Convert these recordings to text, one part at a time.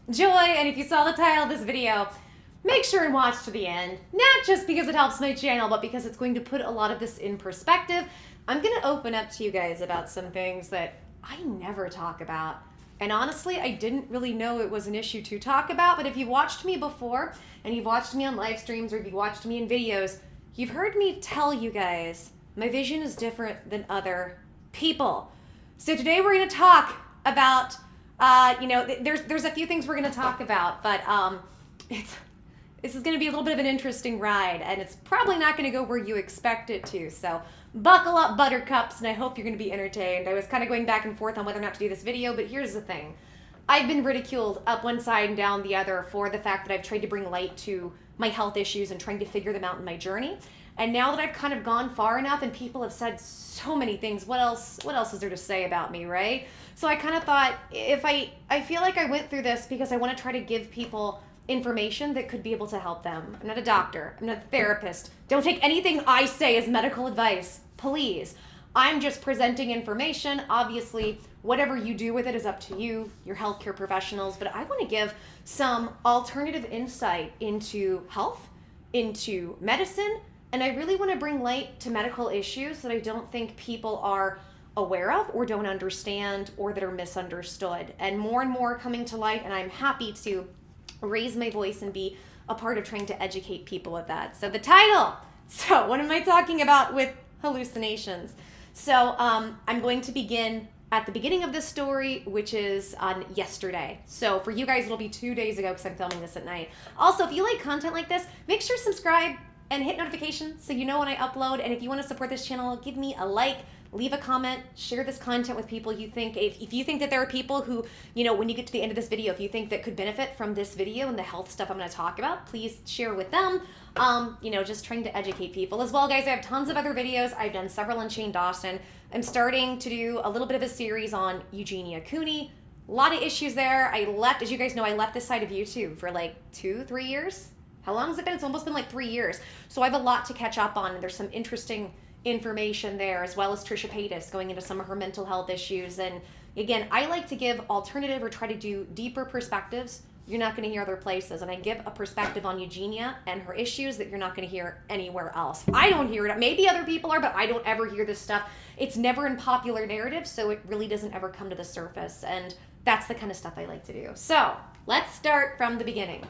joy. And if you saw the title of this video, make sure and watch to the end. Not just because it helps my channel, but because it's going to put a lot of this in perspective. I'm going to open up to you guys about some things that I never talk about. And honestly, I didn't really know it was an issue to talk about, but if you've watched me before, and you've watched me on live streams, or if you've watched me in videos, you've heard me tell you guys, my vision is different than other people. So today we're going to talk about, there's a few things we're going to talk about, but this is going to be a little bit of an interesting ride, and it's probably not going to go where you expect it to, so buckle up, buttercups, and I hope you're going to be entertained. I was kind of going back and forth on whether or not to do this video, but here's the thing. I've been ridiculed up one side and down the other for the fact that I've tried to bring light to my health issues and trying to figure them out in my journey. And now that I've kind of gone far enough and people have said so many things, what else is there to say about me, right? So I kind of thought, if I feel like I went through this because I want to try to give people information that could be able to help them. I'm not a doctor. I'm not a therapist. Don't take anything I say as medical advice, please. I'm just presenting information. Obviously, whatever you do with it is up to you, your healthcare professionals, but I want to give some alternative insight into health, into medicine, and I really want to bring light to medical issues that I don't think people are aware of or don't understand or that are misunderstood. And more coming to light, and I'm happy to raise my voice and be a part of trying to educate people with that. So the title. So what am I talking about with hallucinations? So I'm going to begin at the beginning of this story, which is on yesterday. So for you guys, it'll be 2 days ago because I'm filming this at night. Also, if you like content like this, make sure to subscribe and hit notifications so you know when I upload. And if you want to support this channel, give me a like, leave a comment, share this content with people you think, if you think that there are people who, when you get to the end of this video, if you think that could benefit from this video and the health stuff I'm going to talk about, please share with them. Just trying to educate people as well, guys. I have tons of other videos. I've done several on Shane Dawson. I'm starting to do a little bit of a series on Eugenia Cooney. A lot of issues there. As you guys know, I left this side of YouTube for like 2-3 years. How long has it been? It's almost been like 3 years. So I have a lot to catch up on, and there's some interesting information there, as well as Trisha Paytas going into some of her mental health issues. And again, I like to give alternative or try to do deeper perspectives you're not going to hear other places. And I give a perspective on Eugenia and her issues that you're not going to hear anywhere else. I don't hear it. Maybe other people are, but I don't ever hear this stuff. It's never in popular narrative, so it really doesn't ever come to the surface. And that's the kind of stuff I like to do. So let's start from the beginning.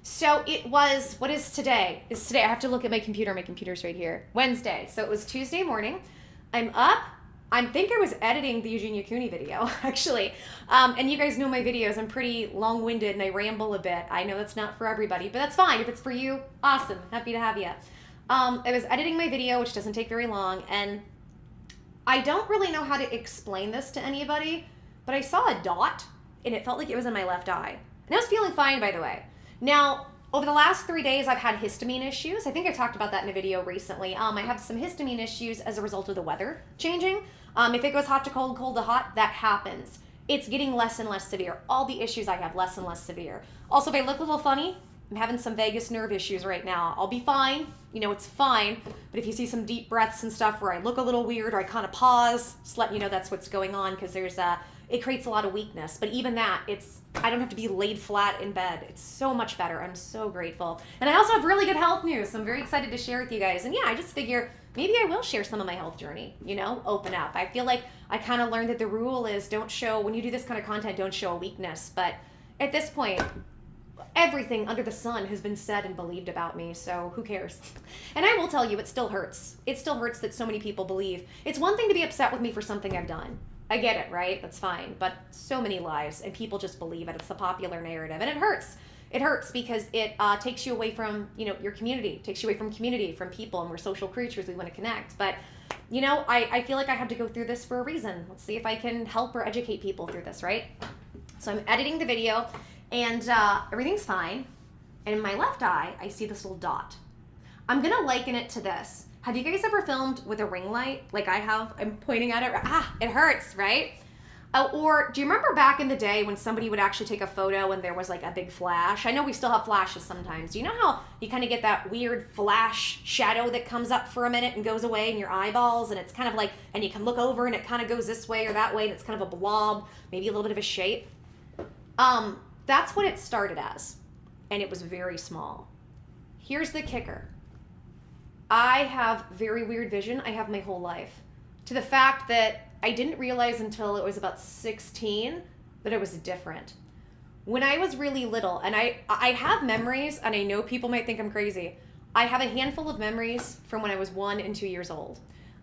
So it was, what is today? It's today. I have to look at my computer. My computer's right here. Wednesday. So it was Tuesday morning. I'm up. I think I was editing the Eugenia Cooney video, actually. And you guys know my videos. I'm pretty long-winded and I ramble a bit. I know that's not for everybody, but that's fine. If it's for you, awesome. Happy to have you. I was editing my video, which doesn't take very long, and I don't really know how to explain this to anybody, but I saw a dot, and it felt like it was in my left eye. And I was feeling fine, by the way. Now, over the last 3 days, I've had histamine issues. I think I talked about that in a video recently. I have some histamine issues as a result of the weather changing. If it goes hot to cold, cold to hot, that happens. It's getting less and less severe. All the issues I have, less and less severe. Also, if I look a little funny, I'm having some vagus nerve issues right now. I'll be fine. It's fine. But if you see some deep breaths and stuff where I look a little weird or I kind of pause, just let you know that's what's going on, because it creates a lot of weakness. But even that, I don't have to be laid flat in bed. It's so much better. I'm so grateful. And I also have really good health news, so I'm very excited to share with you guys. And yeah, I just figure maybe I will share some of my health journey, open up. I feel like I kind of learned that the rule is when you do this kind of content, don't show a weakness. But at this point, everything under the sun has been said and believed about me, so who cares? And I will tell you, it still hurts. It still hurts that so many people believe. It's one thing to be upset with me for something I've done. I get it, right? That's fine. But so many lies, and people just believe it. It's the popular narrative, and it hurts. It hurts because it takes you away from, your community. It takes you away from community, from people, and we're social creatures. We want to connect. But, I feel like I had to go through this for a reason. Let's see if I can help or educate people through this, right? So I'm editing the video, and everything's fine. And in my left eye, I see this little dot. I'm going to liken it to this. Have you guys ever filmed with a ring light like I have? I'm pointing at it. It hurts, right? Or do you remember back in the day when somebody would actually take a photo and there was like a big flash? I know we still have flashes sometimes. Do you know how you kind of get that weird flash shadow that comes up for a minute and goes away in your eyeballs, and it's kind of like, and you can look over and it kind of goes this way or that way, and it's kind of a blob, maybe a little bit of a shape? That's what it started as. And it was very small. Here's the kicker. I have very weird vision. I have my whole life. To the fact that I didn't realize until it was about 16 that it was different. When I was really little, and I have memories, and I know people might think I'm crazy. I have a handful of memories from when I was 1 and 2 years old.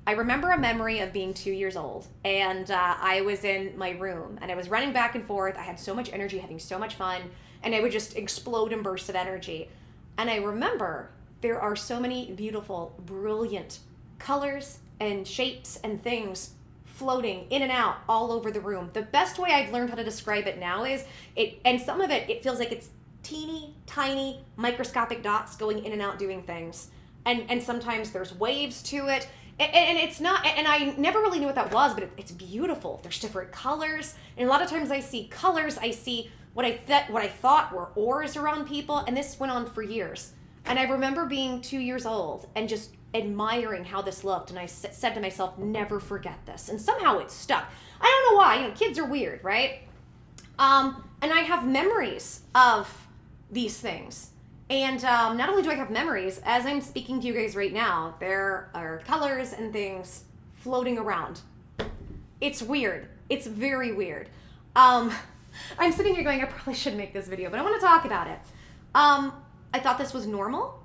I remember a memory of being 2 years old, and I was in my room, and I was running back and forth. I had so much energy, having so much fun, and I would just explode in bursts of energy. And I remember there are so many beautiful, brilliant colors and shapes and things floating in and out all over the room. The best way I've learned how to describe it now is and some of it feels like it's teeny tiny microscopic dots going in and out doing things. And sometimes there's waves to it. And it's not, and I never really knew what that was, but it's beautiful. There's different colors. And a lot of times I see colors, I see what I thought were orbs around people. And this went on for years. And I remember being 2 years old and just admiring how this looked. And I said to myself, never forget this. And somehow it stuck. I don't know why, kids are weird, right? And I have memories of these things. And not only do I have memories, as I'm speaking to you guys right now, there are colors and things floating around. It's weird. It's very weird. I'm sitting here going, I probably should make this video, but I want to talk about it. I thought this was normal.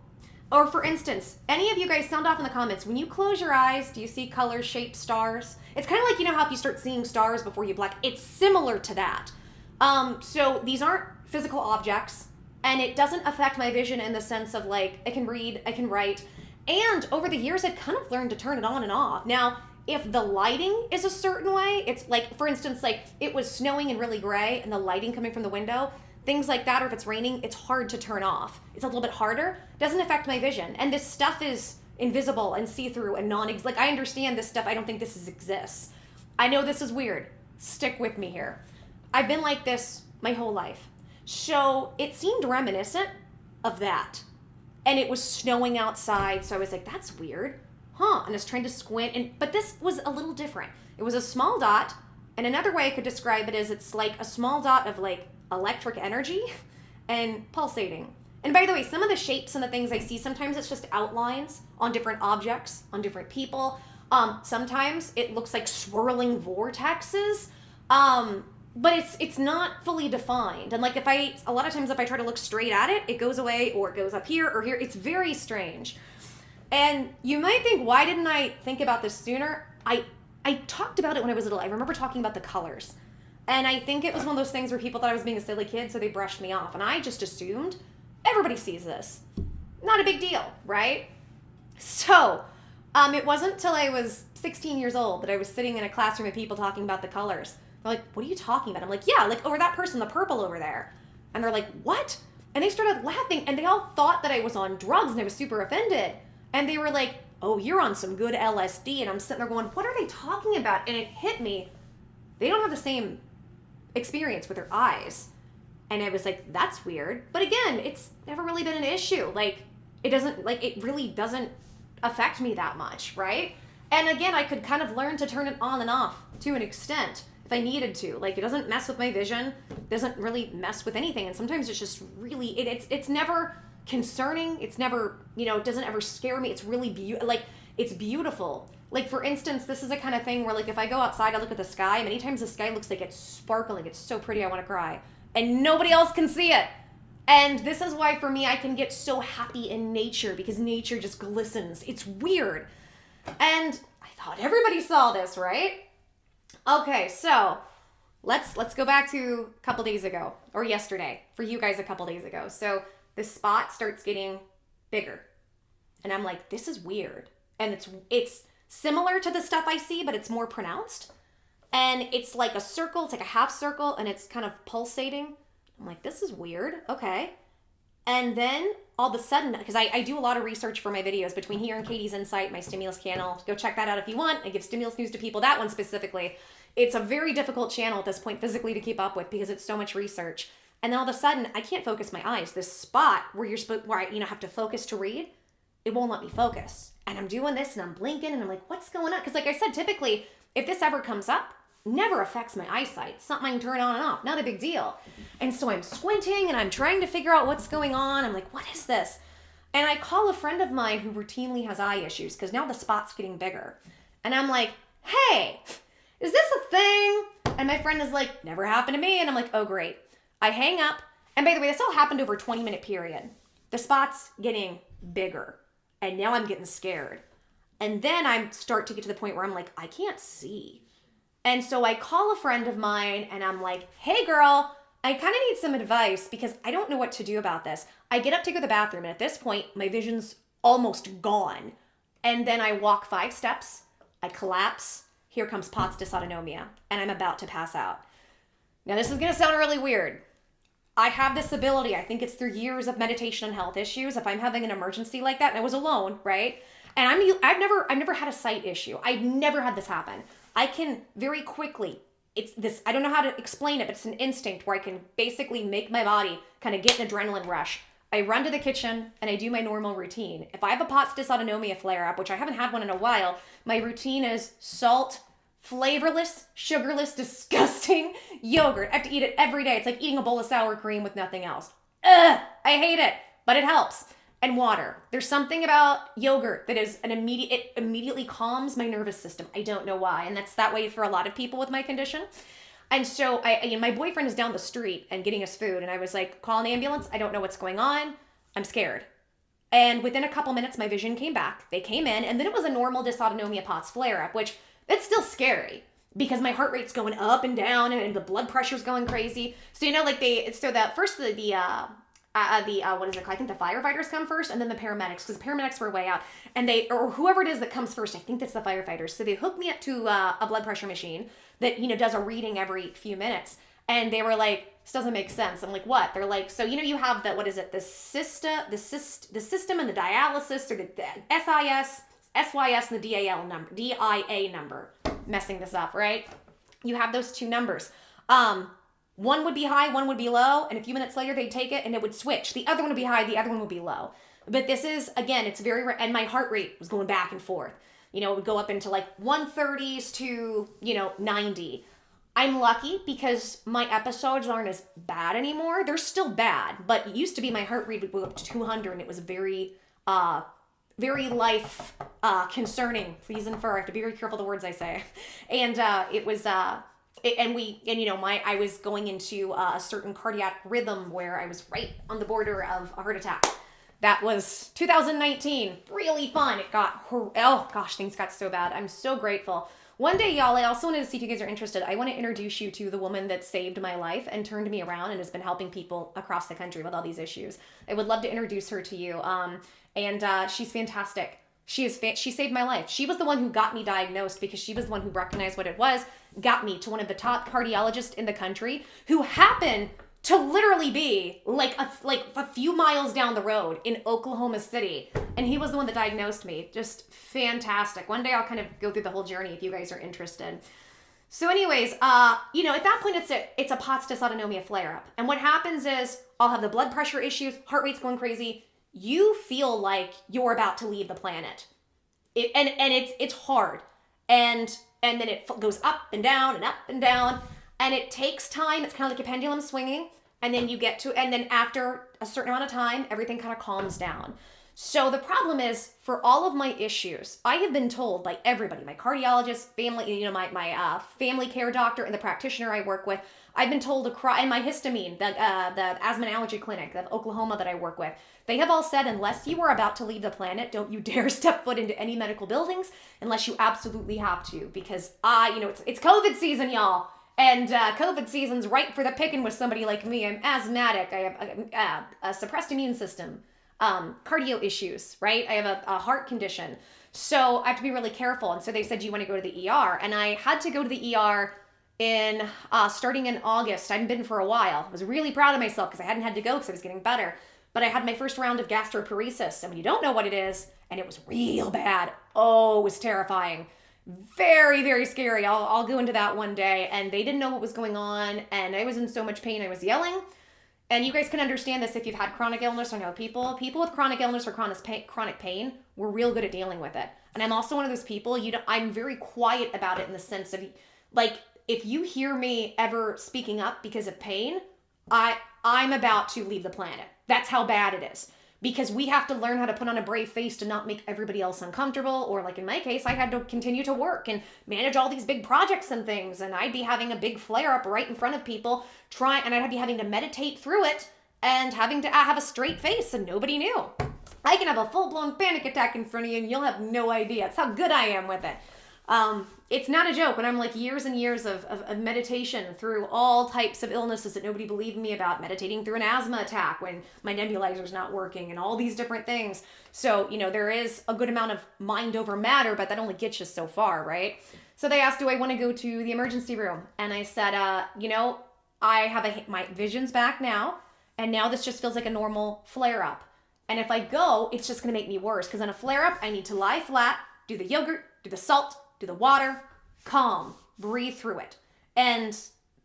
Or for instance, any of you guys sound off in the comments, when you close your eyes, do you see colors, shaped stars? It's kind of like, how if you start seeing stars before you black, it's similar to that. So these aren't physical objects, and it doesn't affect my vision in the sense of I can read, I can write. And over the years, I've kind of learned to turn it on and off. Now, if the lighting is a certain way, it's for instance, it was snowing and really gray and the lighting coming from the window, things like that, or if it's raining, it's hard to turn off. It's a little bit harder. Doesn't affect my vision. And this stuff is invisible and see-through and I understand this stuff. I don't think this exists. I know this is weird. Stick with me here. I've been like this my whole life. So it seemed reminiscent of that. And it was snowing outside, so I was like, that's weird. And I was trying to squint, but this was a little different. It was a small dot, and another way I could describe it is it's like a small dot of electric energy and pulsating. And by the way, some of the shapes and the things I see, sometimes it's just outlines on different objects, on different people. Sometimes it looks like swirling vortexes. But it's not fully defined. And a lot of times if I try to look straight at it, it goes away or it goes up here or here. It's very strange. And you might think, why didn't I think about this sooner? I talked about it when I was little. I remember talking about the colors. And I think it was one of those things where people thought I was being a silly kid, so they brushed me off. And I just assumed everybody sees this. Not a big deal, right? So, it wasn't until I was 16 years old that I was sitting in a classroom with people talking about the colors. They're like, what are you talking about? I'm like, yeah, over that person, the purple over there. And they're like, what? And they started laughing, and they all thought that I was on drugs, and I was super offended. And they were like, oh, you're on some good LSD. And I'm sitting there going, what are they talking about? And it hit me. They don't have the same experience with their eyes. And I was like, that's weird. But again, it's never really been an issue. It really doesn't affect me that much, right? And again, I could kind of learn to turn it on and off to an extent if I needed to. It doesn't mess with my vision, doesn't really mess with anything. And sometimes it's just really, it's never concerning. It's never, it doesn't ever scare me. It's really it's beautiful. For instance, this is the kind of thing where if I go outside, I look at the sky. Many times the sky looks like it's sparkling. It's so pretty, I want to cry. And nobody else can see it. And this is why, for me, I can get so happy in nature, because nature just glistens. It's weird. And I thought everybody saw this, right? Okay, so let's go back to a couple days ago, or yesterday, for you guys a couple days ago. So this spot starts getting bigger. And I'm like, this is weird. And it's similar to the stuff I see, but it's more pronounced. And it's like a circle, it's like a half circle, and it's kind of pulsating. I'm like, this is weird. Okay. And then all of a sudden, because I do a lot of research for my videos between here and Katie's Insight, my stimulus channel. Go check that out if you want. I give stimulus news to people, that one specifically. It's a very difficult channel at this point physically to keep up with because it's so much research. And then all of a sudden, I can't focus my eyes. This spot where I have to focus to read, it won't let me focus. And I'm doing this and I'm blinking and I'm like, what's going on? Because like I said, typically, if this ever comes up, never affects my eyesight. It's something I can turn on and off. Not a big deal. And so I'm squinting and I'm trying to figure out what's going on. I'm like, what is this? And I call a friend of mine who routinely has eye issues because now the spot's getting bigger. And I'm like, hey, is this a thing? And my friend is like, never happened to me. And I'm like, oh, great. I hang up. And by the way, this all happened over a 20-minute period. The spot's getting bigger. And now I'm getting scared. And then I start to get to the point where I'm like, I can't see. And so I call a friend of mine and I'm like, hey girl, I kind of need some advice because I don't know what to do about this. I get up to go to the bathroom and at this point, my vision's almost gone. And then I walk 5 steps, I collapse, here comes POTS dysautonomia, and I'm about to pass out. Now this is gonna sound really weird. I have this ability, I think it's through years of meditation and health issues, if I'm having an emergency like that, and I was alone, right? And I've never had a sight issue. I've never had this happen. I can very quickly, I don't know how to explain it, but it's an instinct where I can basically make my body kind of get an adrenaline rush. I run to the kitchen and I do my normal routine. If I have a POTS dysautonomia flare-up, which I haven't had one in a while, my routine is salt, flavorless, sugarless, disgusting yogurt. I have to eat it every day. It's like eating a bowl of sour cream with nothing else. Ugh, I hate it, but it helps. And water. There's something about yogurt that is it immediately calms my nervous system. I don't know why. And that's that way for a lot of people with my condition. And so my boyfriend is down the street and getting us food. And I was like, call an ambulance. I don't know what's going on. I'm scared. And within a couple minutes, my vision came back. They came in and then it was a normal dysautonomia POTS flare-up, which it's still scary because my heart rate's going up and down and the blood pressure's going crazy. So, what is it called? I think the firefighters come first and then the paramedics, because the paramedics were way out and or whoever it is that comes first, I think that's the firefighters. So they hooked me up to a blood pressure machine that, does a reading every few minutes. And they were like, this doesn't make sense. I'm like, what? They're like, so, you have the system and the dialysis or the SYS and the DIA number, messing this up, right? You have those 2 numbers. One would be high, one would be low, and a few minutes later they'd take it and it would switch. The other one would be high, the other one would be low. But this is, again, it's very rare, and my heart rate was going back and forth. It would go up into like 130s to, 90. I'm lucky because my episodes aren't as bad anymore. They're still bad, but it used to be my heart rate would go up to 200 and it was very life concerning. Please infer, I have to be very careful the words I say. And it was... I was going into a certain cardiac rhythm where I was right on the border of a heart attack. That was 2019. Really fun. Things got so bad. I'm so grateful. One day, y'all, I also wanted to see if you guys are interested. I want to introduce you to the woman that saved my life and turned me around and has been helping people across the country with all these issues. I would love to introduce her to you. She's fantastic. She saved my life. She was the one who got me diagnosed because she was the one who recognized what it was, got me to one of the top cardiologists in the country who happened to literally be like a few miles down the road in Oklahoma City. And he was the one that diagnosed me. Just fantastic. One day I'll kind of go through the whole journey if you guys are interested. So anyways, at that point it's a POTS dysautonomia flare-up. And what happens is I'll have the blood pressure issues, heart rate's going crazy. You feel like you're about to leave the planet. It's hard. And then it goes up and down and up and down. And it takes time. It's kind of like a pendulum swinging. And then after a certain amount of time, everything kind of calms down. So the problem is, for all of my issues, I have been told by everybody, my cardiologist, family, my family care doctor and the practitioner I work with, I've been told to cry, and my histamine, the asthma and allergy clinic of Oklahoma that I work with, they have all said, unless you are about to leave the planet, don't you dare step foot into any medical buildings unless you absolutely have to, because it's COVID season, y'all. And COVID season's right for the picking with somebody like me. I'm asthmatic. I have a suppressed immune system, cardio issues, right? I have a heart condition. So I have to be really careful. And so they said, do you want to go to the ER? And I had to go to the ER starting in August. I hadn't been for a while. I was really proud of myself because I hadn't had to go because I was getting better. But I had my first round of gastroparesis. And when you don't know what it is, and it was real bad. Oh, it was terrifying. Very, very scary. I'll go into that one day. And they didn't know what was going on. And I was in so much pain. I was yelling. And you guys can understand this if you've had chronic illness or know people. People with chronic illness or chronic pain, we're real good at dealing with it. And I'm also one of those people, I'm very quiet about it in the sense of, like, if you hear me ever speaking up because of pain, I'm about to leave the planet. That's how bad it is. Because we have to learn how to put on a brave face to not make everybody else uncomfortable. Or like in my case, I had to continue to work and manage all these big projects and things. And I'd be having a big flare up right in front of people, and I'd be having to meditate through it and having to have a straight face, and nobody knew. I can have a full-blown panic attack in front of you and you'll have no idea. That's how good I am with it. It's not a joke when I'm like years and years of meditation through all types of illnesses that nobody believed me about, meditating through an asthma attack when my nebulizer's not working and all these different things. So, there is a good amount of mind over matter, but that only gets you so far, right? So they asked, do I want to go to the emergency room? And I said, I have my vision's back now, and now this just feels like a normal flare up. And if I go, it's just going to make me worse, because in a flare up, I need to lie flat, do the yogurt, do the salt, do the water, calm, breathe through it. And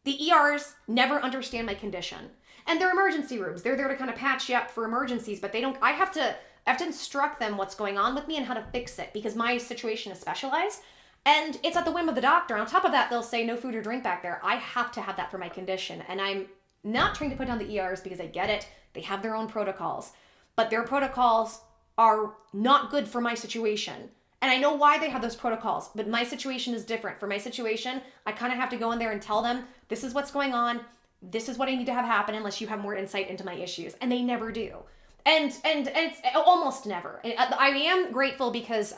the ERs never understand my condition. And they're emergency rooms. They're there to kind of patch you up for emergencies, but I have to instruct them what's going on with me and how to fix it, because my situation is specialized and it's at the whim of the doctor. On top of that, they'll say no food or drink back there. I have to have that for my condition. And I'm not trying to put down the ERs because I get it. They have their own protocols, but their protocols are not good for my situation. And I know why they have those protocols, but my situation is different. For my situation, I kind of have to go in there and tell them, this is what's going on. This is what I need to have happen unless you have more insight into my issues. And they never do. And it's almost never. I am grateful because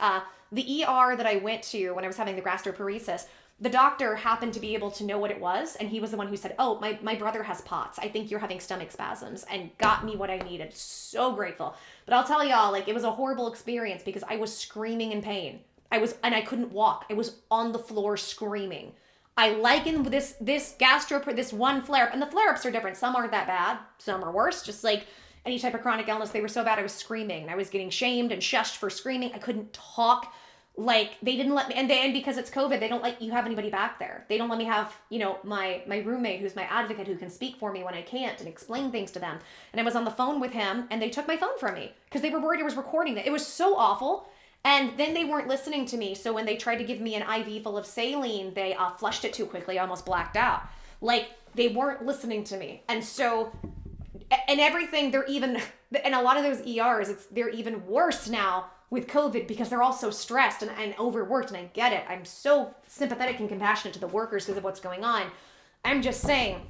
the ER that I went to when I was having the gastroparesis, the doctor happened to be able to know what it was. And he was the one who said, oh, my brother has POTS. I think you're having stomach spasms, and got me what I needed. So grateful. But I'll tell y'all, like, it was a horrible experience because I was screaming in pain. I couldn't walk. I was on the floor screaming. I liken this one flare-up, and the flare-ups are different. Some aren't that bad. Some are worse. Just like any type of chronic illness, they were so bad I was screaming. And I was getting shamed and shushed for screaming. I couldn't talk. Like, they didn't let me, and because it's COVID, they don't let you have anybody back there. They don't let me have, my roommate who's my advocate who can speak for me when I can't and explain things to them. And I was on the phone with him and they took my phone from me because they were worried I was recording it. It was so awful. And then they weren't listening to me. So when they tried to give me an IV full of saline, they flushed it too quickly. I almost blacked out. Like, they weren't listening to me. And so, and everything, and a lot of those ERs, they're even worse now with COVID because they're all so stressed and overworked, and I get it. I'm so sympathetic and compassionate to the workers because of what's going on. I'm just saying,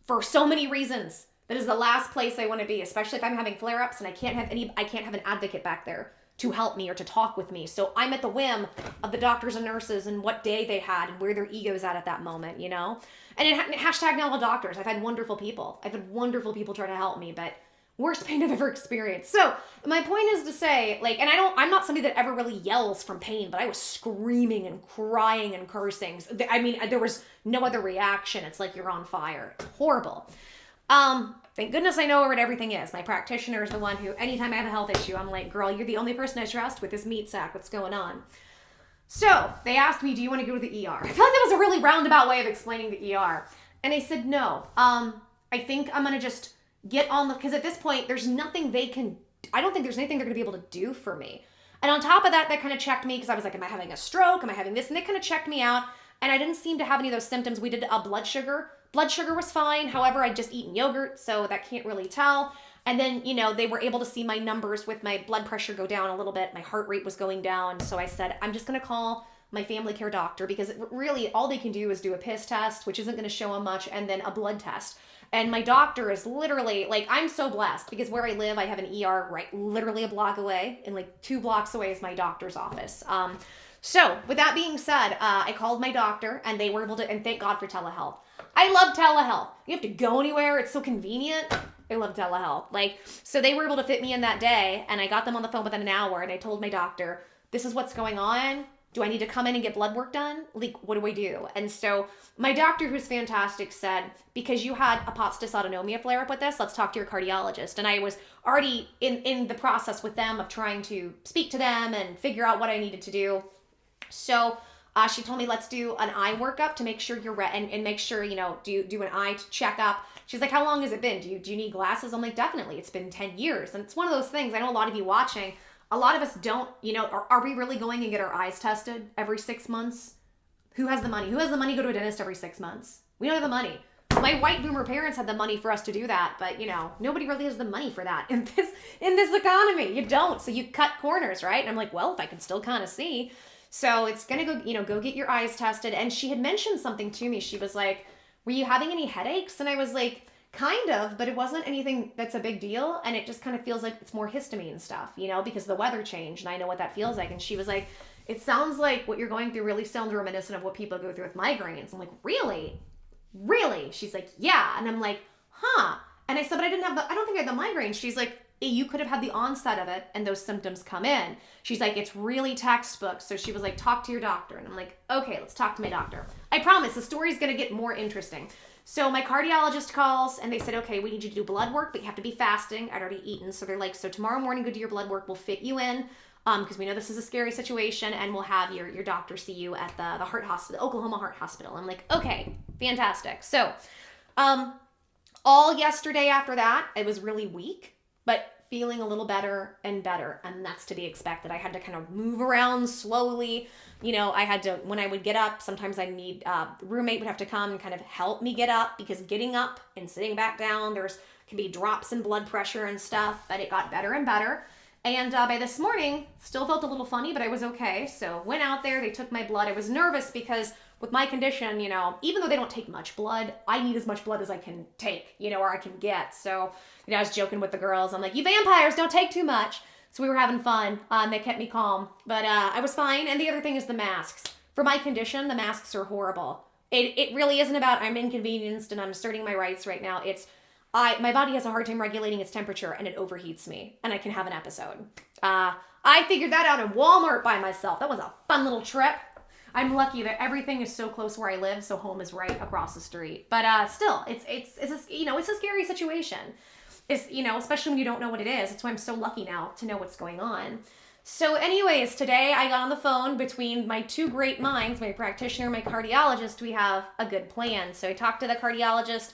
for so many reasons, that is the last place I want to be, especially if I'm having flare-ups and I can't have an advocate back there to help me or to talk with me. So I'm at the whim of the doctors and nurses and what day they had and where their ego's at that moment, And hashtag not all doctors. I've had wonderful people. Try to help me, but worst pain I've ever experienced. So my point is to say, like, and I'm not somebody that ever really yells from pain, but I was screaming and crying and cursing. I mean, there was no other reaction. It's like you're on fire. It's horrible. Thank goodness I know what everything is. My practitioner is the one who, anytime I have a health issue, I'm like, girl, you're the only person I trust with this meat sack. What's going on? So they asked me, do you want to go to the ER? I feel like that was a really roundabout way of explaining the ER. And I said, no. I think I'm going to just get on because at this point, I don't think there's anything they're going to be able to do for me. And on top of that, they kind of checked me because I was like, am I having a stroke? Am I having this? And they kind of checked me out. And I didn't seem to have any of those symptoms. We did blood sugar. Blood sugar was fine. However, I'd just eaten yogurt, so that can't really tell. And then, they were able to see my numbers with my blood pressure go down a little bit. My heart rate was going down. So I said, I'm just going to call my family care doctor because really all they can do is do a piss test, which isn't going to show them much, and then a blood test. And my doctor is literally, like, I'm so blessed because where I live, I have an ER literally a block away, and like 2 blocks away is my doctor's office. So with that being said, I called my doctor and they were able to, and thank God for telehealth. I love telehealth. You have to go anywhere. It's so convenient. I love telehealth. So they were able to fit me in that day, and I got them on the phone within an hour, and I told my doctor, this is what's going on. Do I need to come in and get blood work done? Like, what do I do? And so my doctor, who's fantastic, said, because you had a POTS dysautonomia flare-up with this, let's talk to your cardiologist. And I was already in the process with them of trying to speak to them and figure out what I needed to do. So she told me, let's do an eye workup to make sure you're and make sure, do an eye checkup. She's like, how long has it been? Do you need glasses? I'm like, definitely. It's been 10 years. And it's one of those things, I know a lot of you watching, a lot of us don't, are we really going and get our eyes tested every 6 months? Who has the money? Who has the money to go to a dentist every 6 months? We don't have the money. My white boomer parents had the money for us to do that, but nobody really has the money for that in this economy. You don't, so you cut corners, right? And I'm like, well, if I can still kind of see. So it's gonna go get your eyes tested. And she had mentioned something to me. She was like, were you having any headaches? And I was like, kind of, but it wasn't anything that's a big deal. And it just kind of feels like it's more histamine stuff, because the weather changed and I know what that feels like. And she was like, it sounds like what you're going through really sounds reminiscent of what people go through with migraines. I'm like, really? Really? She's like, yeah. And I'm like, huh. And I said, but I don't think I had the migraine. She's like, you could have had the onset of it and those symptoms come in. She's like, it's really textbook. So she was like, talk to your doctor. And I'm like, okay, let's talk to my doctor. I promise the story's going to get more interesting. So my cardiologist calls and they said, okay, we need you to do blood work, but you have to be fasting. I'd already eaten. So they're like, so tomorrow morning, go do your blood work. We'll fit you in because we know this is a scary situation and we'll have your doctor see you at the heart hospital, Oklahoma Heart Hospital. I'm like, okay, fantastic. So all yesterday after that, I was really weak, but feeling a little better and better. And that's to be expected. I had to kind of move around slowly. I had to, when I would get up, sometimes I need, roommate would have to come and kind of help me get up because getting up and sitting back down, can be drops in blood pressure and stuff, but it got better and better. And by this morning, still felt a little funny, but I was okay. So went out there, they took my blood. I was nervous because with my condition, even though they don't take much blood, I need as much blood as I can take, or I can get. So, I was joking with the girls. I'm like, you vampires, don't take too much. So we were having fun. They kept me calm, but I was fine. And the other thing is the masks. For my condition, the masks are horrible. It really isn't about I'm inconvenienced and I'm asserting my rights right now. It's my body has a hard time regulating its temperature and it overheats me and I can have an episode. I figured that out in Walmart by myself. That was a fun little trip. I'm lucky that everything is so close where I live, so home is right across the street. But still, it's a scary situation. It's especially when you don't know what it is. That's why I'm so lucky now to know what's going on. So anyways, today I got on the phone between my two great minds, my practitioner and my cardiologist. We have a good plan. So I talked to the cardiologist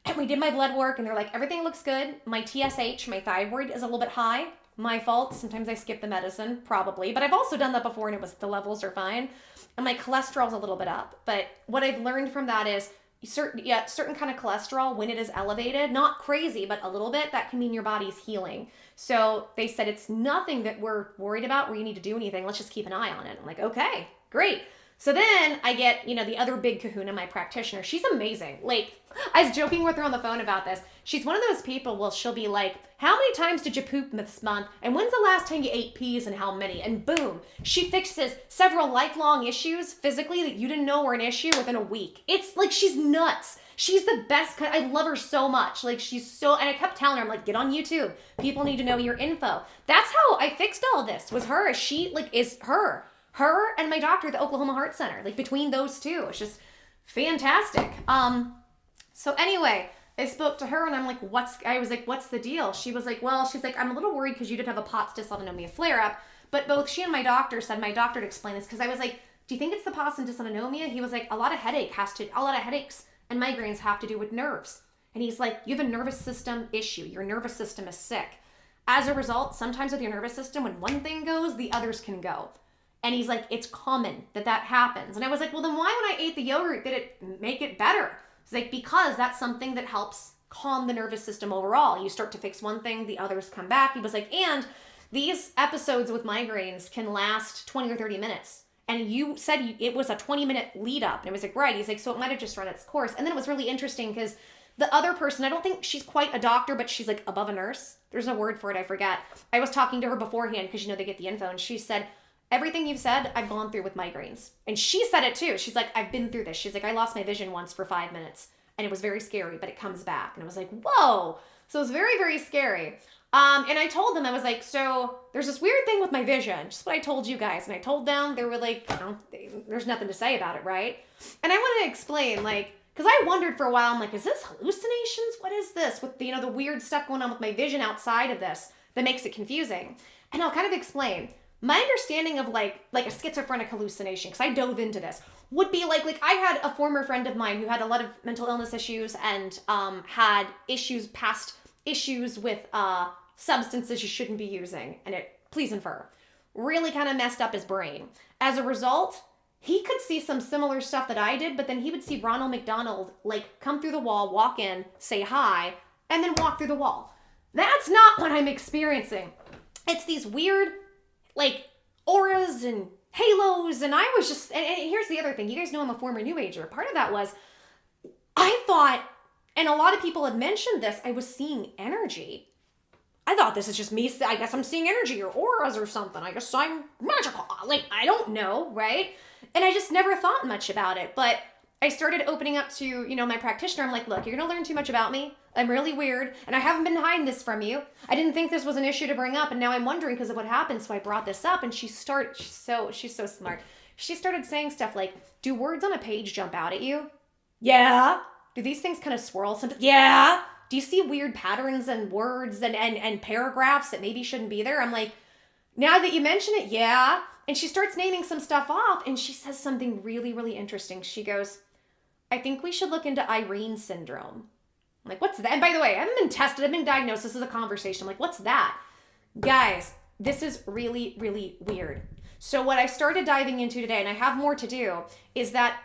and we did my blood work and they're like, everything looks good. My TSH, my thyroid is a little bit high. My fault. Sometimes I skip the medicine, probably. But I've also done that before and the levels are fine. And my cholesterol's a little bit up. But what I've learned from that is certain kind of cholesterol, when it is elevated, not crazy, but a little bit, that can mean your body's healing. So they said it's nothing that we're worried about where you need to do anything. Let's just keep an eye on it. I'm like, okay, great. So then I get, the other big kahuna, my practitioner. She's amazing. Like, I was joking with her on the phone about this. She's one of those people, she'll be like, how many times did you poop this month? And when's the last time you ate peas and how many? And boom, she fixes several lifelong issues physically that you didn't know were an issue within a week. It's like, she's nuts. She's the best. I love her so much. Like, and I kept telling her, I'm like, get on YouTube. People need to know your info. That's how I fixed all this, was her. Is her. Her and my doctor at the Oklahoma Heart Center, between those two, it's just fantastic. So anyway, I spoke to her and I'm like, what's the deal? She was like, I'm a little worried because you did have a POTS dysautonomia flare up, but both she and my doctor said my doctor to explain this because I was like, do you think it's the POTS and dysautonomia? He was like, a lot of headaches and migraines have to do with nerves. And he's like, you have a nervous system issue. Your nervous system is sick. As a result, sometimes with your nervous system, when one thing goes, the others can go. And he's like, it's common that happens. And I was like, well, then why when I ate the yogurt did it make it better? He's like, because that's something that helps calm the nervous system overall. You start to fix one thing, the others come back. He was like, and these episodes with migraines can last 20 or 30 minutes. And you said it was a 20-minute lead up. And I was like, right. He's like, so it might have just run its course. And then it was really interesting because the other person, I don't think she's quite a doctor, but she's like above a nurse. There's no word for it. I forget. I was talking to her beforehand because, they get the info. And she said, everything you've said, I've gone through with migraines. And she said it too. She's like, I've been through this. She's like, I lost my vision once for 5 minutes and it was very scary, but it comes back. And I was like, whoa. So it was very, very scary. And I told them, I was like, so there's this weird thing with my vision, just what I told you guys. And I told them, they were like, there's nothing to say about it, right? And I want to explain, because I wondered for a while, I'm like, is this hallucinations? What is this? With the weird stuff going on with my vision outside of this that makes it confusing. And I'll kind of explain. My understanding of like a schizophrenic hallucination, because I dove into this, would be like I had a former friend of mine who had a lot of mental illness issues and had past issues with substances you shouldn't be using, and please infer, really kind of messed up his brain. As a result, he could see some similar stuff that I did, but then he would see Ronald McDonald like come through the wall, walk in, say hi, and then walk through the wall. That's not what I'm experiencing. It's these weird like auras and halos, and I was just, and here's the other thing. You guys know I'm a former New Ager. Part of that was I thought, and a lot of people had mentioned this, I was seeing energy. I thought this is just me. I guess I'm seeing energy or auras or something. I guess I'm magical. Like, I don't know, right? And I just never thought much about it. But I started opening up to, you know, my practitioner. I'm like, look, you're going to learn too much about me. I'm really weird. And I haven't been hiding this from you. I didn't think this was an issue to bring up. And now I'm wondering because of what happened. So I brought this up. And she's so smart. She started saying stuff like, do words on a page jump out at you? Yeah. Do these things kind of swirl sometimes? Yeah. Do you see weird patterns and words and paragraphs that maybe shouldn't be there? I'm like, now that you mention it, yeah. And she starts naming some stuff off, and she says something really, really interesting. She goes, I think we should look into Iren syndrome. I'm like, what's that? And by the way, I haven't been tested. I've been diagnosed. This is a conversation. I'm like, what's that? Guys, this is really, really weird. So what I started diving into today, and I have more to do, is that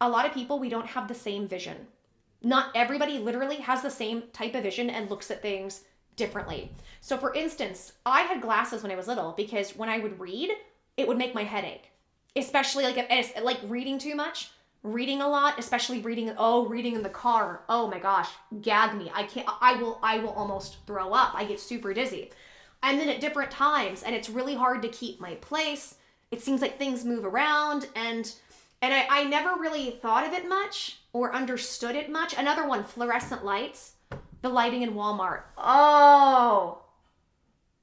a lot of people, we don't have the same vision. Not everybody literally has the same type of vision and looks at things differently. So for instance, I had glasses when I was little because when I would read, it would make my head ache. Especially like reading too much, reading a lot, especially reading in the car. Oh my gosh, gag me. I will almost throw up. I get super dizzy. And then at different times, and it's really hard to keep my place. It seems like things move around, and I never really thought of it much or understood it much. Another one, fluorescent lights, the lighting in Walmart. Oh,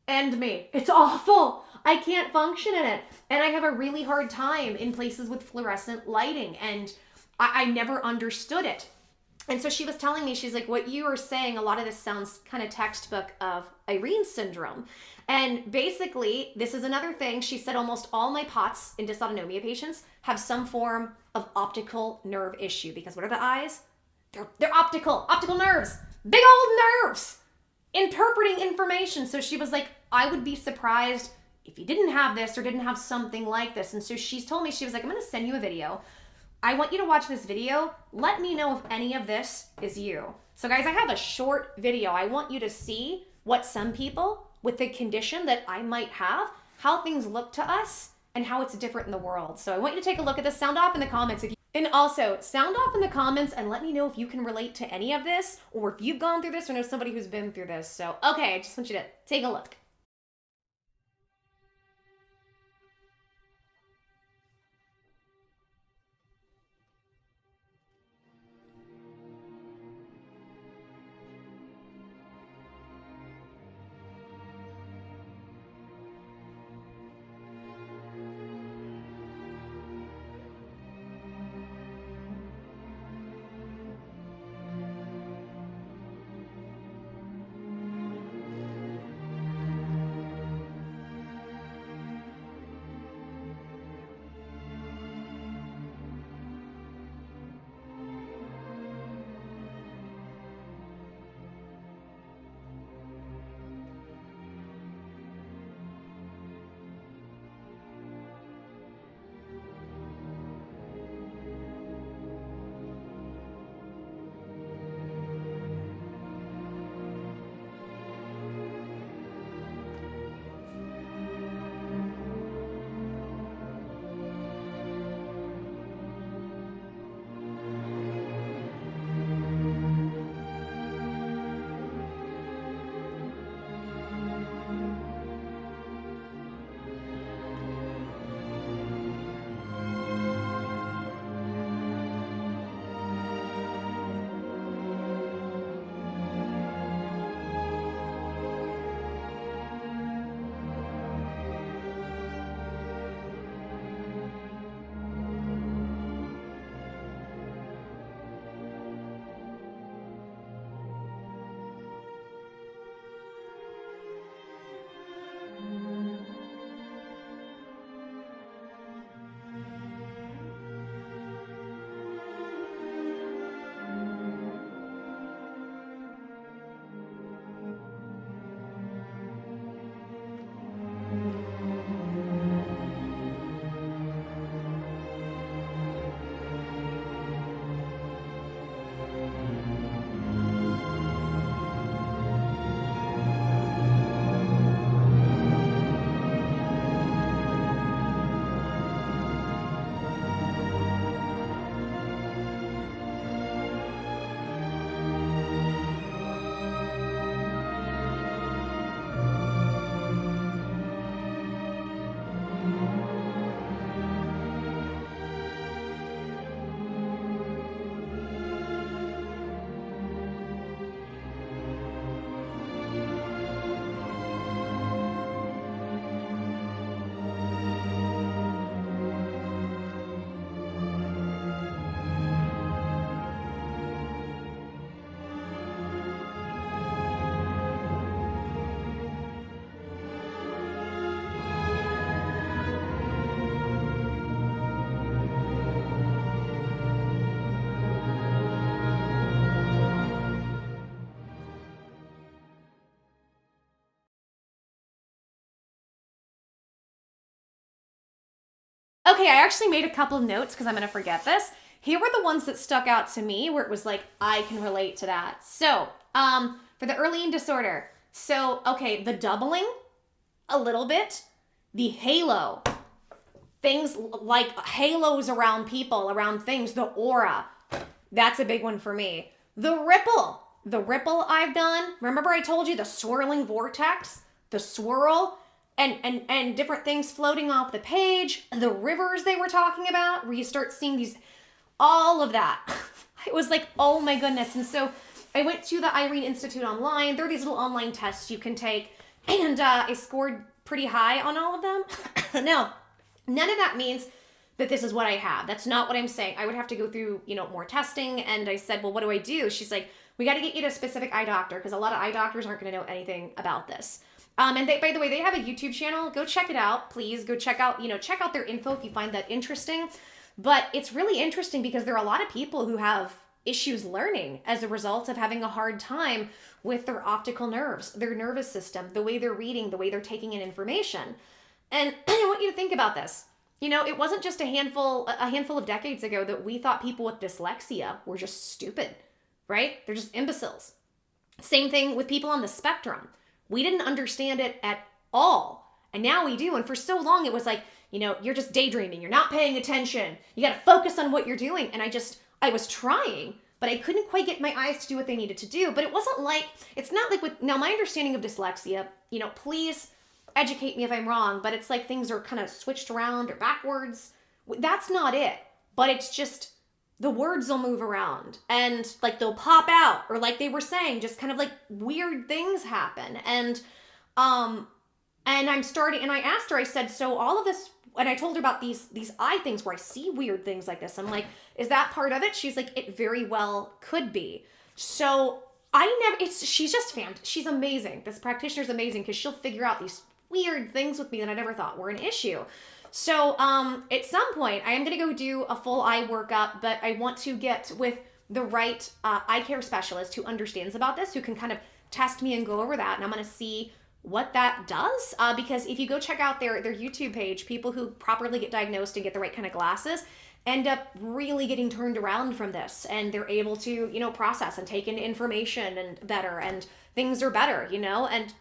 end me. It's awful. I can't function in it. And I have a really hard time in places with fluorescent lighting, and I never understood it. And so she was telling me, she's like, what you are saying, a lot of this sounds kind of textbook of Iren syndrome. And basically, this is another thing. She said almost all my POTS and dysautonomia patients have some form of optical nerve issue, because what are the eyes? They're optical nerves, big old nerves, interpreting information. So she was like, I would be surprised if you didn't have this or didn't have something like this. And so she's told me, she was like, I'm going to send you a video. I want you to watch this video. Let me know if any of this is you. So guys, I have a short video. I want you to see what some people with the condition that I might have, how things look to us and how it's different in the world. So I want you to take a look at this. Sound off in the comments. And also sound off in the comments and let me know if you can relate to any of this, or if you've gone through this or know somebody who's been through this. So, okay, I just want you to take a look. Okay, I actually made a couple of notes because I'm going to forget this. Here were the ones that stuck out to me where it was like, I can relate to that. So, for the early disorder. So, okay, the doubling, a little bit. The halo. Things like halos around people, around things. The aura. That's a big one for me. The ripple. The ripple I've done. Remember I told you the swirling vortex? The swirl? And different things floating off the page, the rivers they were talking about, where you start seeing these, all of that. It was like, oh my goodness. And so I went to the Iren Institute online. There are these little online tests you can take, and I scored pretty high on all of them. No, none of that means that this is what I have. That's not what I'm saying. I would have to go through, more testing. And I said, well, what do I do? She's like, we got to get you to a specific eye doctor because a lot of eye doctors aren't going to know anything about this. And they, by the way, they have a YouTube channel. Go check it out, please. Go check out, check out their info if you find that interesting. But it's really interesting because there are a lot of people who have issues learning as a result of having a hard time with their optical nerves, their nervous system, the way they're reading, the way they're taking in information. And I want you to think about this. It wasn't just a handful of decades ago that we thought people with dyslexia were just stupid, right? They're just imbeciles. Same thing with people on the spectrum. We didn't understand it at all. And now we do. And for so long, it was like, you're just daydreaming. You're not paying attention. You got to focus on what you're doing. And I was trying, but I couldn't quite get my eyes to do what they needed to do. But it's not like now my understanding of dyslexia, please educate me if I'm wrong, but it's like things are kind of switched around or backwards. That's not it. But it's just the words will move around and like they'll pop out, or like they were saying, just kind of like weird things happen. And I'm starting, and I asked her, I said, so all of this, and I told her about these eye things where I see weird things like this. I'm like, is that part of it? She's like, it very well could be. So she's amazing. This practitioner's amazing because she'll figure out these weird things with me that I never thought were an issue. So at some point, I am going to go do a full eye workup, but I want to get with the right eye care specialist who understands about this, who can kind of test me and go over that. And I'm going to see what that does. Because if you go check out their YouTube page, people who properly get diagnosed and get the right kind of glasses end up really getting turned around from this. And they're able to, process and take in information and better, and things are better, and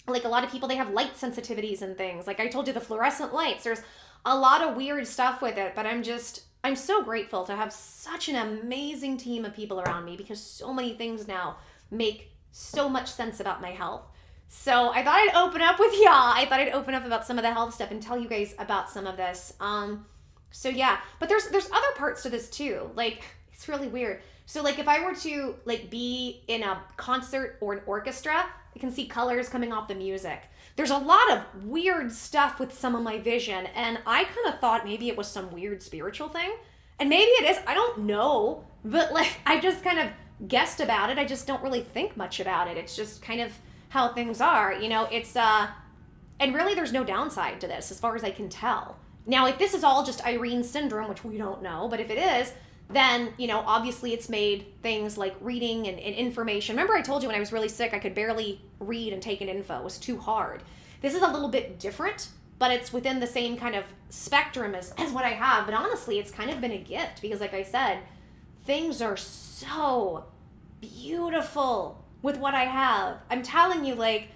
like a lot of people, they have light sensitivities and things. Like I told you, the fluorescent lights, there's a lot of weird stuff with it, but I'm so grateful to have such an amazing team of people around me because so many things now make so much sense about my health. So I thought I'd open up with y'all. I thought I'd open up about some of the health stuff and tell you guys about some of this. So yeah, but there's other parts to this too. Like, it's really weird. So like if I were to like be in a concert or an orchestra, I can see colors coming off the music. There's a lot of weird stuff with some of my vision, and I kind of thought maybe it was some weird spiritual thing. And maybe it is, I don't know, but like I just kind of guessed about it. I just don't really think much about it. It's just kind of how things are, it's and really there's no downside to this as far as I can tell. Now, if this is all just Iren syndrome, which we don't know, but if it is, then, obviously it's made things like reading and information. Remember I told you when I was really sick, I could barely read and take in info. It was too hard. This is a little bit different, but it's within the same kind of spectrum as what I have. But honestly, it's kind of been a gift because like I said, things are so beautiful with what I have. I'm telling you, like,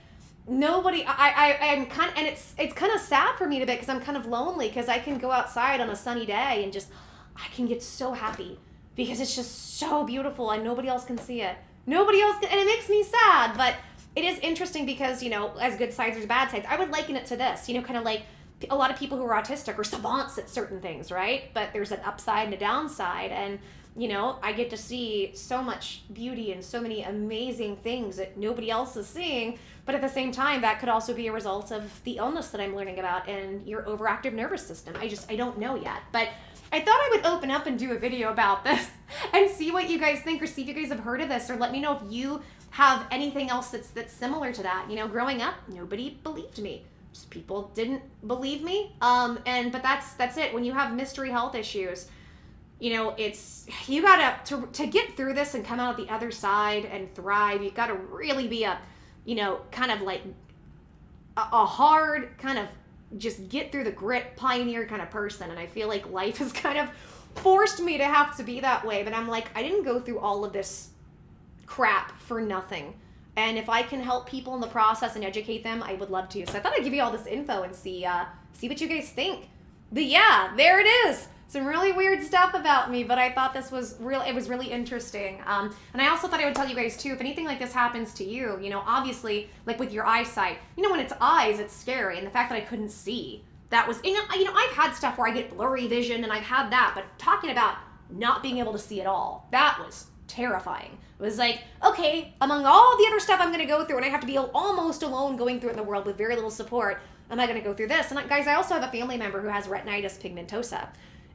nobody, I'm kind of, and it's kind of sad for me a bit because I'm kind of lonely because I can go outside on a sunny day and just, I can get so happy because it's just so beautiful and nobody else can see it. And it makes me sad, but it is interesting because, as good sides, there's bad sides. I would liken it to this, kind of like a lot of people who are autistic are savants at certain things, right? But there's an upside and a downside. And, I get to see so much beauty and so many amazing things that nobody else is seeing. But at the same time, that could also be a result of the illness that I'm learning about and your overactive nervous system. I don't know yet. But I thought I would open up and do a video about this and see what you guys think, or see if you guys have heard of this, or let me know if you have anything else that's similar to that. growing up, nobody believed me. Just people didn't believe me. But that's it. When you have mystery health issues, it's, you gotta, to get through this and come out the other side and thrive, you gotta really be a, kind of like a hard kind of just get through the grit, pioneer kind of person. And I feel like life has kind of forced me to have to be that way. But I'm like, I didn't go through all of this crap for nothing. And if I can help people in the process and educate them, I would love to. So I thought I'd give you all this info and see what you guys think. But yeah, there it is. Some really weird stuff about me, but I thought this was it was really interesting. And I also thought I would tell you guys too, if anything like this happens to you, you know, obviously, like with your eyesight, you know, when it's eyes, it's scary. And the fact that I couldn't see, that was, you know, I've had stuff where I get blurry vision and I've had that, but talking about not being able to see at all, that was terrifying. It was like, okay, among all the other stuff I'm going to go through, and I have to be almost alone going through it in the world with very little support, am I going to go through this? And guys, I also have a family member who has retinitis pigmentosa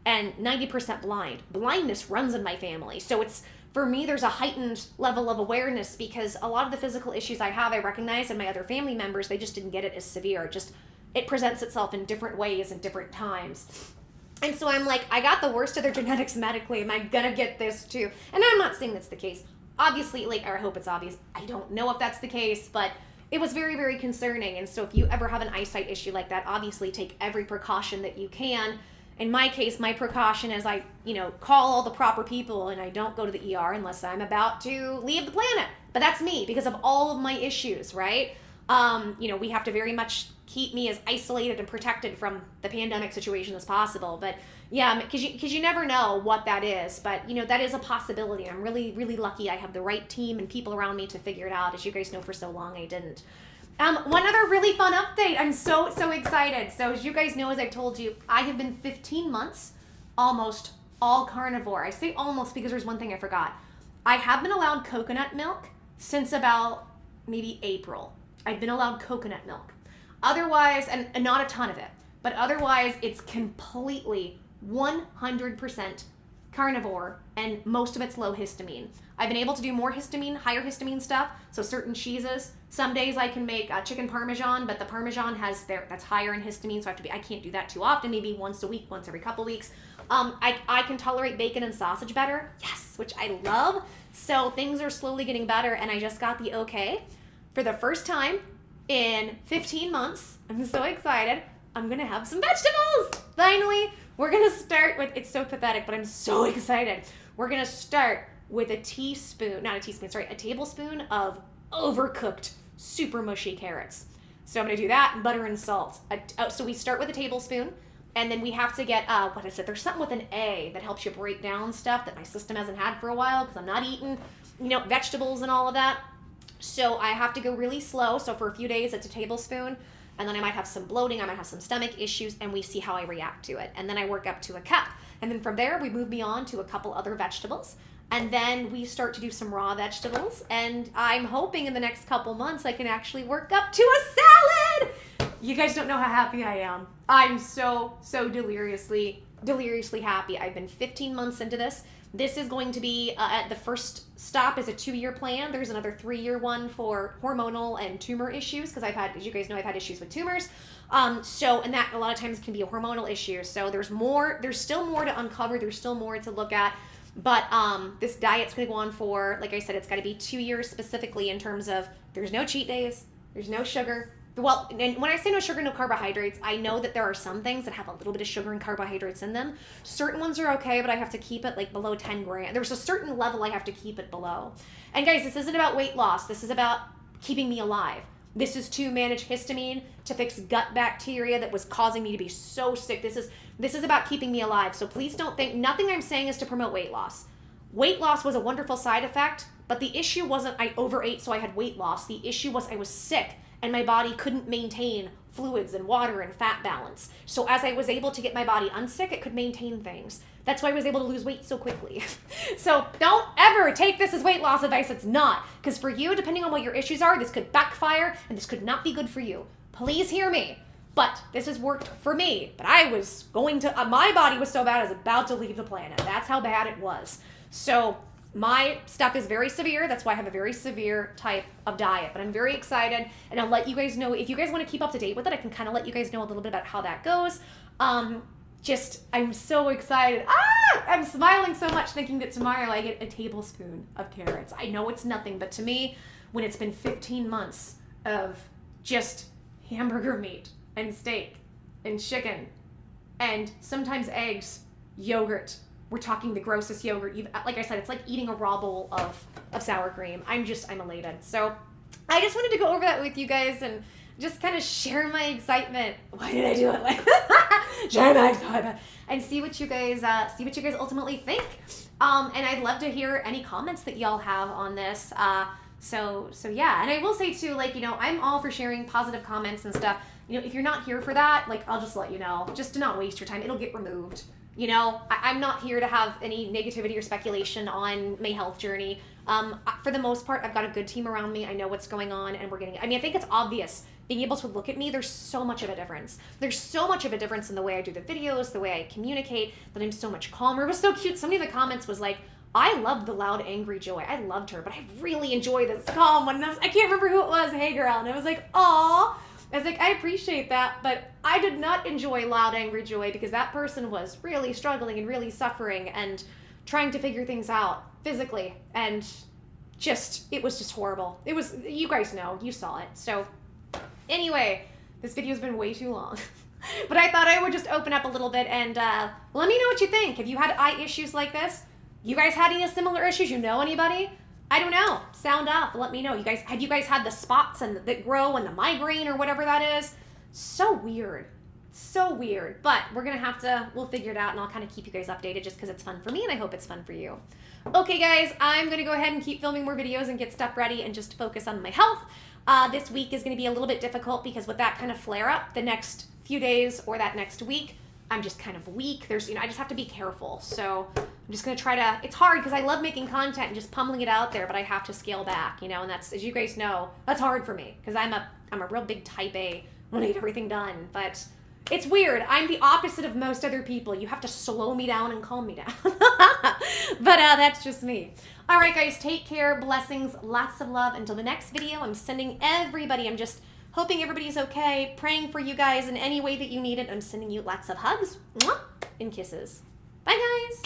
and 90% blind. Blindness runs in my family. So it's, for me, there's a heightened level of awareness because a lot of the physical issues I have, I recognize in my other family members, they just didn't get it as severe. It presents itself in different ways and different times. And so I'm like, I got the worst of their genetics medically. Am I gonna get this too? And I'm not saying that's the case. Obviously, like, or I hope it's obvious. I don't know if that's the case, but it was very, very concerning. And so if you ever have an eyesight issue like that, obviously take every precaution that you can. In my case, my precaution is I, you know, call all the proper people and I don't go to the ER unless I'm about to leave the planet. But that's me because of all of my issues, right? You know, we have to very much keep me as isolated and protected from the pandemic situation as possible. But yeah, because you never know what that is. But, you know, that is a possibility. I'm really, really lucky I have the right team and people around me to figure it out. As you guys know, for so long, I didn't. One other really fun update. I'm so excited. So as you guys know, as I've told you, I have been 15 months almost all carnivore. I say almost because there's one thing I forgot. I have been allowed coconut milk since about maybe April. I've been allowed coconut milk. Otherwise, and not a ton of it, but otherwise it's completely 100% carnivore and most of it's low histamine. I've been able to do more histamine, higher histamine stuff. So certain cheeses, some days I can make chicken Parmesan, but the Parmesan that's higher in histamine. So I can't do that too often, maybe once a week, once every couple weeks. I can tolerate bacon and sausage better. Yes, which I love. So things are slowly getting better. And I just got the okay for the first time in 15 months. I'm so excited. I'm going to have some vegetables. Finally, we're going to start with, it's so pathetic, but I'm so excited. We're going to start with a tablespoon of overcooked, super mushy carrots. So I'm going to do that, butter and salt. So we start with a tablespoon, and then we have to get, there's something with an A that helps you break down stuff that my system hasn't had for a while because I'm not eating, you know, vegetables and all of that. So I have to go really slow. So for a few days, it's a tablespoon. And then I might have some bloating, I might have some stomach issues, and we see how I react to it. And then I work up to a cup. And then from there, we move me on to a couple other vegetables. And then we start to do some raw vegetables. And I'm hoping in the next couple months, I can actually work up to a salad. You guys don't know how happy I am. I'm so deliriously happy. I've been 15 months into this. This is going to be, the first stop is a 2-year plan. There's another 3-year one for hormonal and tumor issues, because as you guys know, I've had issues with tumors. And that a lot of times can be a hormonal issue. So there's still more to uncover. There's still more to look at. But this diet's going to go on for, like I said, it's got to be 2 years specifically in terms of there's no cheat days, there's no sugar. Well, and when I say no sugar, no carbohydrates, I know that there are some things that have a little bit of sugar and carbohydrates in them. Certain ones are okay, but I have to keep it like below 10 grams. There's a certain level I have to keep it below. And guys, this isn't about weight loss. This is about keeping me alive. This is to manage histamine, to fix gut bacteria that was causing me to be so sick. This is about keeping me alive. So please don't think, nothing I'm saying is to promote weight loss. Weight loss was a wonderful side effect, but the issue wasn't I overate so I had weight loss. The issue was I was sick and my body couldn't maintain fluids and water and fat balance. So as I was able to get my body unsick, it could maintain things. That's why I was able to lose weight so quickly. So don't ever take this as weight loss advice. It's not. Because for you, depending on what your issues are, this could backfire and this could not be good for you. Please hear me. But this has worked for me. But I was my body was so bad I was about to leave the planet. That's how bad it was. So my stuff is very severe. That's why I have a very severe type of diet. But I'm very excited. And I'll let you guys know, if you guys want to keep up to date with it, I can kind of let you guys know a little bit about how that goes. I'm so excited. I'm smiling so much thinking that tomorrow I get a tablespoon of carrots. I know it's nothing, but to me, when it's been 15 months of just hamburger meat and steak and chicken and sometimes eggs, yogurt. We're talking the grossest yogurt. Like I said, it's like eating a raw bowl of sour cream. I'm elated. So I just wanted to go over that with you guys and just kind of share my excitement. Why did I do it like share my excitement and see what you guys ultimately think. And I'd love to hear any comments that y'all have on this. So yeah, and I will say too, like, you know, I'm all for sharing positive comments and stuff. You know, if you're not here for that, like, I'll just let you know, just to not waste your time. It'll get removed. You know, I'm not here to have any negativity or speculation on my health journey. For the most part, I've got a good team around me. I know what's going on, and I mean, I think it's obvious. Being able to look at me, there's so much of a difference. There's so much of a difference in the way I do the videos, the way I communicate, that I'm so much calmer. It was so cute. Somebody in the comments was like, I loved the loud, angry Joy. I loved her, but I really enjoy this calm one. I can't remember who it was. Hey, girl. And I was like, aw. I was like, I appreciate that, but I did not enjoy loud, angry Joy because that person was really struggling and really suffering and trying to figure things out physically. And it was just horrible. It was, you guys know, you saw it. So anyway, this video's been way too long. But I thought I would just open up a little bit and let me know what you think. Have you had eye issues like this? You guys had any similar issues? You know anybody? I don't know. Sound off. Let me know. Have you guys had the spots and that grow and the migraine or whatever that is? So weird. So weird. But we'll figure it out, and I'll kind of keep you guys updated just because it's fun for me and I hope it's fun for you. Okay, guys, I'm going to go ahead and keep filming more videos and get stuff ready and just focus on my health. This week is going to be a little bit difficult because with that kind of flare up the next few days or that next week, I'm just kind of weak. I just have to be careful. So I'm just going to try to, it's hard because I love making content and just pummeling it out there, but I have to scale back, you know, and that's, as you guys know, that's hard for me because I'm a real big type A. I want to get everything done, but it's weird. I'm the opposite of most other people. You have to slow me down and calm me down. But that's just me. All right, guys, take care. Blessings. Lots of love. Until the next video, I'm just hoping everybody's okay, praying for you guys in any way that you need it. I'm sending you lots of hugs and kisses. Bye, guys.